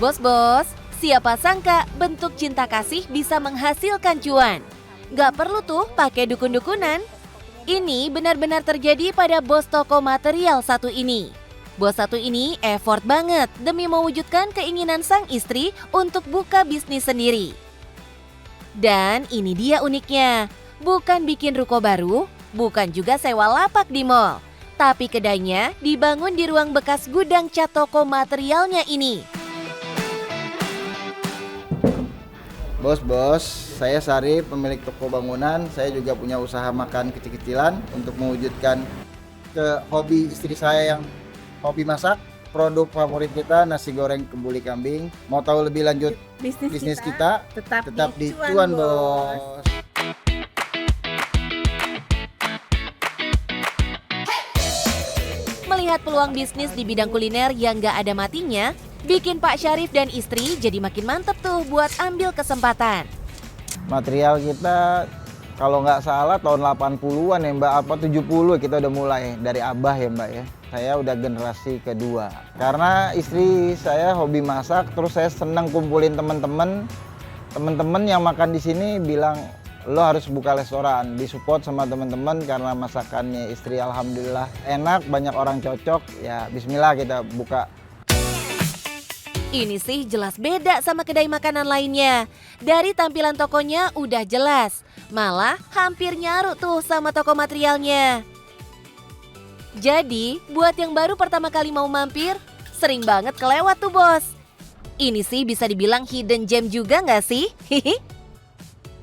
Bos-bos, siapa sangka bentuk cinta kasih bisa menghasilkan cuan? Gak perlu tuh pakai dukun-dukunan. Ini benar-benar terjadi pada bos toko material satu ini. Bos satu ini effort banget demi mewujudkan keinginan sang istri untuk buka bisnis sendiri. Dan ini dia uniknya, bukan bikin ruko baru, bukan juga sewa lapak di mall, tapi kedainya dibangun di ruang bekas gudang cat toko materialnya ini. Bos, saya Sarip, pemilik toko bangunan. Saya juga punya usaha makan kecil-kecilan untuk mewujudkan hobi istri saya yang hobi masak. Produk favorit kita nasi goreng kebuli kambing. Mau tahu lebih lanjut bisnis kita? Tetap di Cuan Bos. Melihat peluang bisnis di bidang kuliner yang gak ada matinya, bikin Pak Syarif dan istri jadi makin mantep tuh buat ambil kesempatan. Material kita kalau nggak salah tahun 80-an ya Mbak, apa 70 kita udah mulai dari abah ya Mbak ya. Saya udah generasi kedua. Karena istri saya hobi masak, terus saya senang kumpulin teman-teman. Teman-teman yang makan di sini bilang, lo harus buka restoran, disupport sama teman-teman karena masakannya istri alhamdulillah enak, banyak orang cocok. Ya bismillah kita buka. Ini sih jelas beda sama kedai makanan lainnya. Dari tampilan tokonya udah jelas, malah hampir nyaru tuh sama toko materialnya. Jadi, buat yang baru pertama kali mau mampir, sering banget kelewat tuh bos. Ini sih bisa dibilang hidden gem juga nggak sih?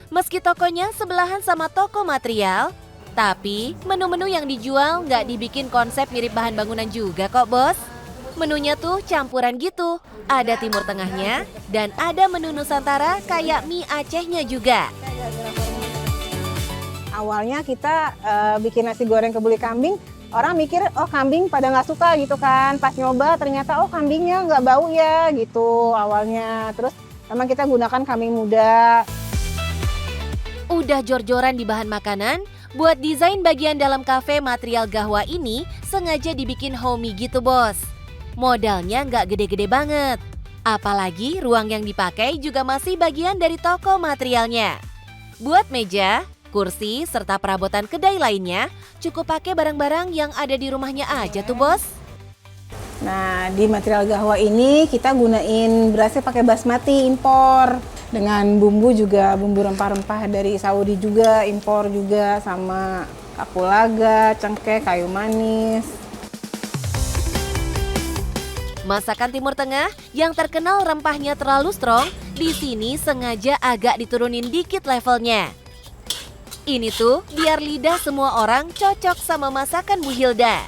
Meski tokonya sebelahan sama toko material, tapi menu-menu yang dijual nggak dibikin konsep mirip bahan bangunan juga kok bos. Menunya tuh campuran gitu, ada Timur Tengahnya dan ada menu Nusantara kayak mie Acehnya juga. Awalnya kita bikin nasi goreng kebuli kambing, orang mikir oh kambing pada nggak suka gitu kan. Pas nyoba ternyata oh kambingnya nggak bau ya gitu awalnya. Terus memang kita gunakan kambing muda. Udah jor-joran di bahan makanan, buat desain bagian dalam kafe material Gahwa ini sengaja dibikin homey gitu bos. Modalnya nggak gede-gede banget. Apalagi ruang yang dipakai juga masih bagian dari toko materialnya. Buat meja, kursi, serta perabotan kedai lainnya, cukup pakai barang-barang yang ada di rumahnya aja tuh bos. Nah di material Gahwa ini kita gunain berasnya pakai basmati impor. Dengan bumbu juga bumbu rempah-rempah dari Saudi juga, impor juga sama kapulaga, cengkeh, kayu manis. Masakan Timur Tengah yang terkenal rempahnya terlalu strong, di sini sengaja agak diturunin dikit levelnya. Ini tuh biar lidah semua orang cocok sama masakan Bu Hilda.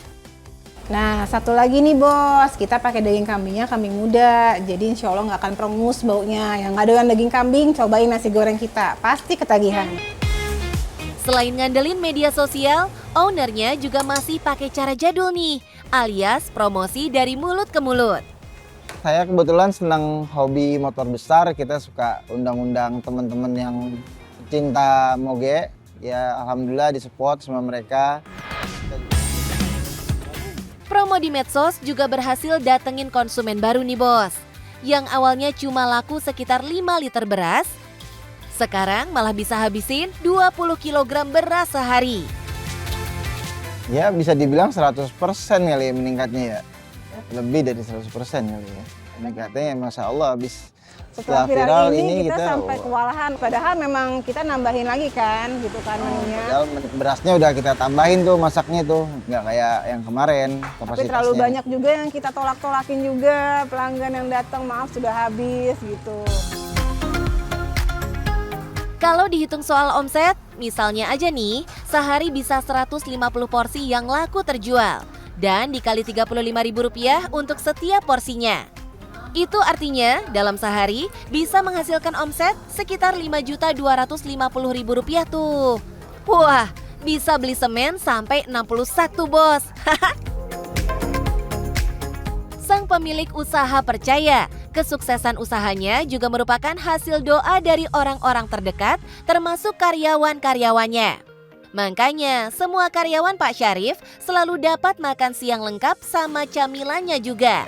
Nah satu lagi nih bos, kita pakai daging kambingnya kambing muda. Jadi insya Allah nggak akan perengus baunya. Yang nggak doyan daging kambing, cobain nasi goreng kita, pasti ketagihan. Selain ngandelin media sosial, ownernya juga masih pakai cara jadul nih, alias promosi dari mulut ke mulut. Saya kebetulan senang hobi motor besar, kita suka undang-undang teman-teman yang cinta moge. Ya alhamdulillah disupport sama mereka. Promo di medsos juga berhasil datengin konsumen baru nih bos. Yang awalnya cuma laku sekitar 5 liter beras, sekarang malah bisa habisin 20 kg beras sehari. Ya bisa dibilang 100% kali ya meningkatnya ya. Lebih dari 100% kali ya. Meningkatnya Masya Allah habis Setelah viral ini kita sampai kewalahan. Padahal memang kita nambahin lagi kan gitu kan menunya. Padahal berasnya udah kita tambahin tuh masaknya tuh. Nggak kayak yang kemarin kapasitasnya. Tapi terlalu banyak juga yang kita tolak-tolakin juga. Pelanggan yang datang maaf sudah habis gitu. Kalau dihitung soal omset, misalnya aja nih, sehari bisa 150 porsi yang laku terjual. Dan dikali Rp35.000 untuk setiap porsinya. Itu artinya dalam sehari bisa menghasilkan omset sekitar Rp5.250.000 tuh. Wah, bisa beli semen sampai 61 bos. Sang pemilik usaha percaya kesuksesan usahanya juga merupakan hasil doa dari orang-orang terdekat termasuk karyawan-karyawannya. Makanya semua karyawan Pak Syarif selalu dapat makan siang lengkap sama camilannya juga.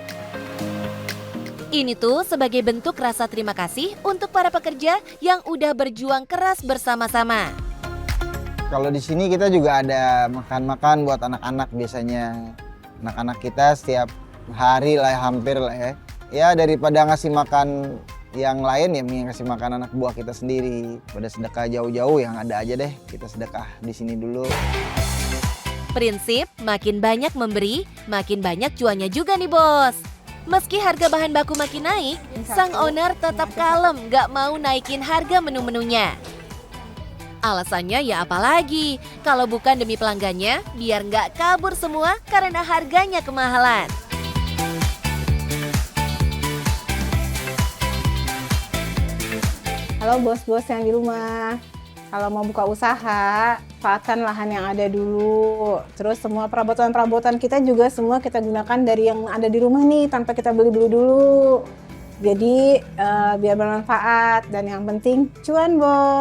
Ini tuh sebagai bentuk rasa terima kasih untuk para pekerja yang udah berjuang keras bersama-sama. Kalau di sini kita juga ada makan-makan buat anak-anak biasanya. Anak-anak kita setiap hari lah hampir lah ya. Ya daripada ngasih makan yang lain ya mending ngasih makan anak buah kita sendiri. Pada sedekah jauh-jauh yang ada aja deh kita sedekah di sini dulu. Prinsip makin banyak memberi, makin banyak cuannya juga nih bos. Meski harga bahan baku makin naik, sang owner tetap kalem gak mau naikin harga menu-menunya. Alasannya ya apalagi, kalau bukan demi pelanggannya, biar nggak kabur semua karena harganya kemahalan. Halo bos-bos yang di rumah, kalau mau buka usaha, manfaatkan lahan yang ada dulu. Terus semua perabotan-perabotan kita juga semua kita gunakan dari yang ada di rumah nih, tanpa kita beli-beli dulu. Jadi biar bermanfaat dan yang penting cuan bos.